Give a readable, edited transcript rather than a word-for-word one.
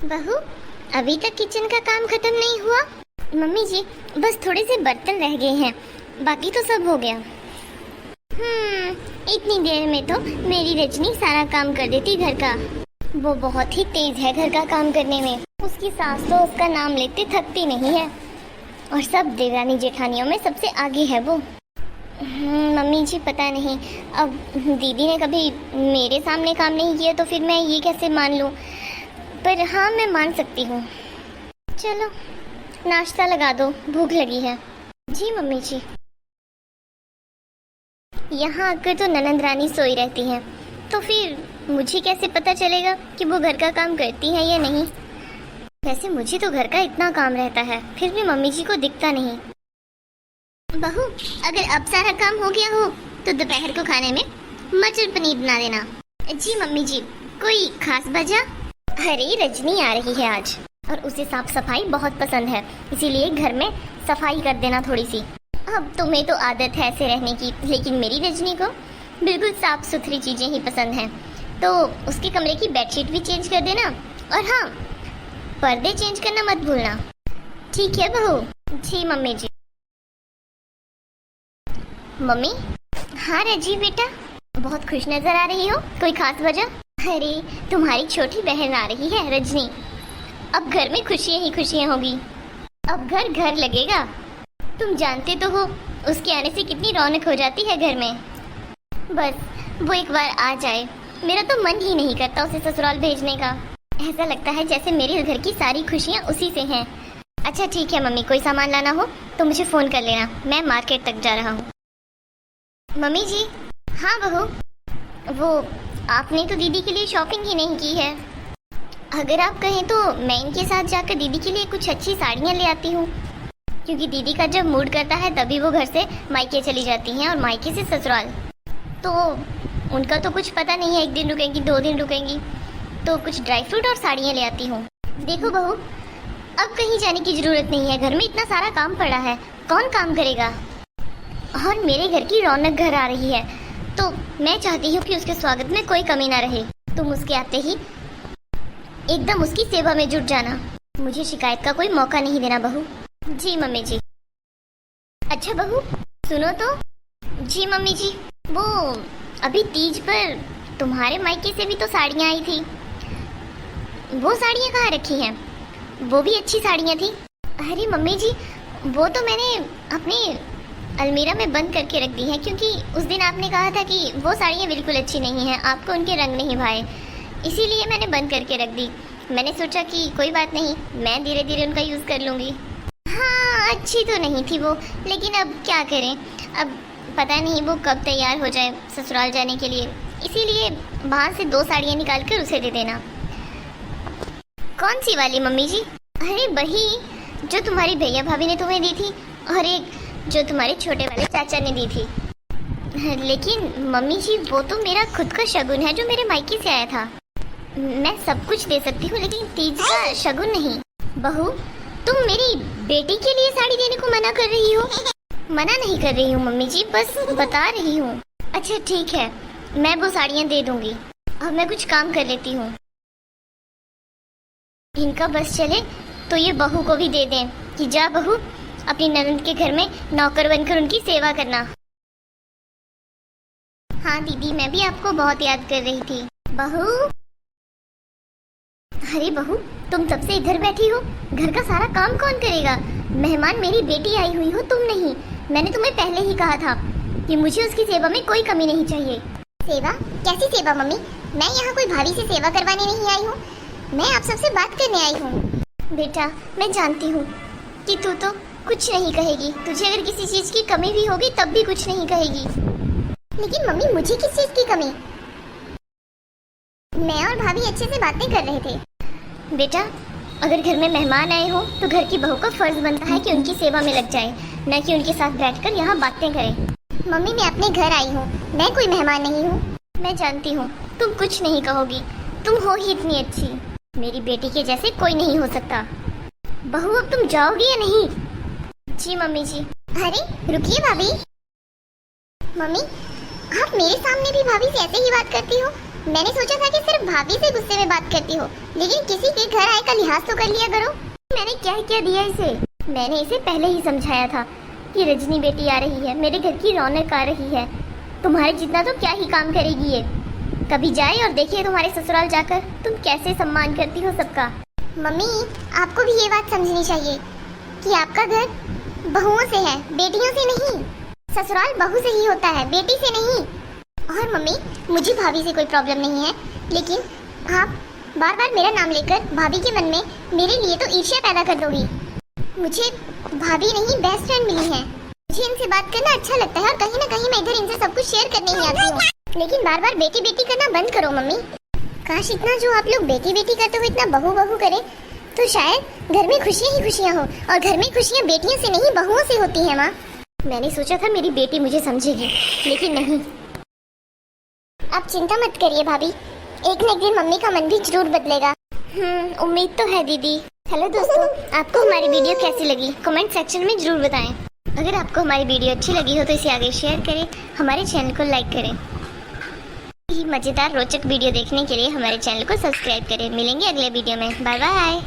बहू, अभी तक किचन का काम खत्म नहीं हुआ? मम्मी जी, बस थोड़े से बर्तन रह गए हैं, बाकी तो सब हो गया। इतनी देर में तो मेरी रजनी सारा काम कर देती घर का। वो बहुत ही तेज है घर का काम करने में। उसकी सास तो उसका नाम लेते थकती नहीं है, और सब देवरानी जेठानियों में सबसे आगे है वो। मम्मी जी पता नहीं, अब दीदी ने कभी मेरे सामने काम नहीं किया तो फिर मैं ये कैसे मान लूँ, पर हाँ मैं मान सकती हूँ। चलो नाश्ता लगा दो, भूख लगी है। जी मम्मी जी। यहाँ आकर तो ननंद रानी सोई रहती हैं, तो फिर मुझे कैसे पता चलेगा कि वो घर का काम करती है या नहीं। वैसे मुझे तो घर का इतना काम रहता है, फिर भी मम्मी जी को दिखता नहीं। बहू, अगर अब सारा काम हो गया हो तो दोपहर को खाने में मटर पनीर बना देना। जी मम्मी जी। कोई खास वजह? अरे रजनी आ रही है आज, और उसे साफ सफाई बहुत पसंद है, इसीलिए घर में सफाई कर देना थोड़ी सी। अब तुम्हें तो आदत है ऐसे रहने की, लेकिन मेरी रजनी को बिल्कुल साफ सुथरी चीजें ही पसंद हैं, तो उसके कमरे की बेडशीट भी चेंज कर देना, और हाँ पर्दे चेंज करना मत भूलना। ठीक है बहू। जी मम्मी जी। मम्मी। हाँ रजी बेटा, बहुत खुश नजर आ रही हो, कोई खास वजह? अरे तुम्हारी छोटी बहन आ रही है रजनी, अब घर में खुशियां ही खुशियां होगी, अब घर घर लगेगा। तुम जानते तो हो उसके आने से कितनी रौनक हो जाती है घर में। बस वो एक बार आ जाए, मेरा तो मन ही नहीं करता उसे ससुराल भेजने का। ऐसा लगता है जैसे मेरे घर की सारी खुशियां उसी से हैं। अच्छा ठीक है मम्मी, कोई सामान लाना हो तो मुझे फोन कर लेना, मैं मार्केट तक जा रहा हूँ। मम्मी जी। हाँ बहू। वो आपने तो दीदी के लिए शॉपिंग ही नहीं की है। अगर आप कहें तो मैं इनके साथ जाकर दीदी के लिए कुछ अच्छी साड़ियाँ ले आती हूँ, क्योंकि दीदी का जब मूड करता है तभी वो घर से मायके चली जाती हैं और मायके से ससुराल। तो उनका तो कुछ पता नहीं है, 1 दिन रुकेंगी 2 दिन रुकेंगी, तो कुछ ड्राई फ्रूट और साड़ियाँ ले आती हूँ। देखो बहू, अब कहीं जाने की जरूरत नहीं है, घर में इतना सारा काम पड़ा है, कौन काम करेगा। और मेरे घर की रौनक घर आ रही है, तो मैं चाहती हूँ कि उसके स्वागत में कोई कमी ना रहे। तुम उसके आते ही एकदम उसकी सेवा में जुट जाना, मुझे शिकायत का कोई मौका नहीं देना बहू। जी मम्मी जी। अच्छा बहू सुनो तो। जी मम्मी जी। वो अभी तीज पर तुम्हारे मायके से भी तो साड़ियाँ आई थी, वो साड़ियाँ कहाँ रखी हैं? वो भी अच्छी साड़ियाँ थी। अरे मम्मी जी, वो तो मैंने अपनी अलमीरा में बंद करके रख दी हैं, क्योंकि उस दिन आपने कहा था कि वो साड़ियाँ बिल्कुल अच्छी नहीं हैं, आपको उनके रंग नहीं भाए, इसीलिए मैंने बंद करके रख दी। मैंने सोचा कि कोई बात नहीं, मैं धीरे धीरे उनका यूज़ कर लूँगी। हाँ अच्छी तो नहीं थी वो, लेकिन अब क्या करें, अब पता नहीं वो कब तैयार हो जाए ससुराल जाने के लिए, इसीलिए वहाँ से 2 साड़ियाँ निकाल कर उसे दे देना। कौन सी वाली मम्मी जी? अरे वही जो तुम्हारी भैया भाभी ने तुम्हें दी थी, और एक जो तुम्हारे छोटे वाले चाचा ने दी थी। लेकिन मम्मी जी वो तो मेरा खुद का शगुन है जो मेरे मायके से आया था। मैं सब कुछ दे सकती हूँ, लेकिन तीज का शगुन नहीं। बहू तुम मेरी बेटी के लिए साड़ी देने को मना कर रही हो? मना नहीं कर रही हूँ मम्मी जी, बस बता रही हूँ। अच्छा ठीक है, मैं वो साड़ियाँ दे दूंगी। अब मैं कुछ काम कर लेती हूँ, इनका बस चले तो ये बहू को भी दे दें कि जा बहू अपनी ननद के घर में नौकर बनकर उनकी सेवा करना। हाँ दीदी, मैं भी आपको बहुत याद कर रही थी। बहू। अरे बहू तुम तब से इधर बैठी हो, घर का सारा काम कौन करेगा? मेहमान मेरी बेटी आई हुई हो, तुम नहीं। मैंने तुम्हें पहले ही कहा था कि मुझे उसकी सेवा में कोई कमी नहीं चाहिए। सेवा? कैसी सेवा मम्मी? मैं यहाँ कोई भाभी से सेवा करवाने नहीं आई हूँ, मैं आप सबसे बात करने आई हूँ। बेटा मैं जानती हूँ कि तू तो कुछ नहीं कहेगी, तुझे अगर किसी चीज की कमी भी होगी तब भी कुछ नहीं कहेगी। लेकिन मम्मी मुझे किस चीज की कमी? मैं और भाभी अच्छे से बातें कर रहे थे। बेटा अगर घर में मेहमान आए हो तो घर की बहू का फर्ज बनता है कि उनकी सेवा में लग जाए, न कि उनके साथ बैठकर यहाँ बातें करें। मम्मी मैं अपने घर आई हूँ, मैं कोई मेहमान नहीं हूँ। मैं जानती हूँ तुम कुछ नहीं कहोगी, तुम हो ही इतनी अच्छी, मेरी बेटी के जैसे कोई नहीं हो सकता। बहू अब तुम जाओगी या नहीं? जी मम्मी जी। अरे रुकिए भाभी। मम्मी आप मेरे सामने भी भाभी से ऐसे ही बात करती हो? मैंने सोचा था कि सिर्फ भाभी से गुस्से में बात करती हो, लेकिन किसी के घर आए का लिहाज तो कर लिया करो। मैंने क्या क्या दिया इसे? मैंने इसे पहले ही समझाया था कि रजनी बेटी आ रही है, मेरे घर की रौनक आ रही है। तुम्हारे जितना तो क्या ही काम करेगी ये। कभी जाए और देखिए तुम्हारे ससुराल जाकर तुम कैसे सम्मान करती हो सबका। मम्मी, आपको भी ये बात समझनी चाहिए कि आपका घर बहुओं से है, बेटियों से नहीं। ससुराल बहू से ही होता है, बेटी से नहीं। और मम्मी, मुझे भाभी से कोई प्रॉब्लम नहीं है, लेकिन आप बार बार मेरा नाम लेकर भाभी के मन में मेरे लिए तो ईर्ष्या पैदा कर दोगी। मुझे भाभी नहीं, बेस्ट फ्रेंड मिली है। मुझे इनसे बात करना अच्छा लगता है और कहीं ना कहीं मैं इधर इनसे सब कुछ शेयर करने ही आती हूँ। लेकिन बार बार बेटी बेटी करना बंद करो मम्मी। काश इतना जो आप लोग बेटी बेटी करते हो इतना बहू बहू करे तो शायद घर में खुशियाँ ही खुशियाँ हो। और घर में खुशियाँ बेटियों से नहीं बहुओं से होती है माँ। मैंने सोचा था मेरी बेटी मुझे समझेगी, लेकिन नहीं। आप चिंता मत करिए भाभी, एक न एक दिन मम्मी का मन भी जरूर बदलेगा। उम्मीद तो है दीदी। हेलो दोस्तों, आपको हमारी वीडियो कैसी लगी कमेंट सेक्शन में जरूर बताएं। अगर आपको हमारी वीडियो अच्छी लगी हो तो इसे आगे शेयर करें, हमारे चैनल को लाइक करें। मज़ेदार रोचक वीडियो देखने के लिए हमारे चैनल को सब्सक्राइब करें। मिलेंगे अगले वीडियो में। Bye bye.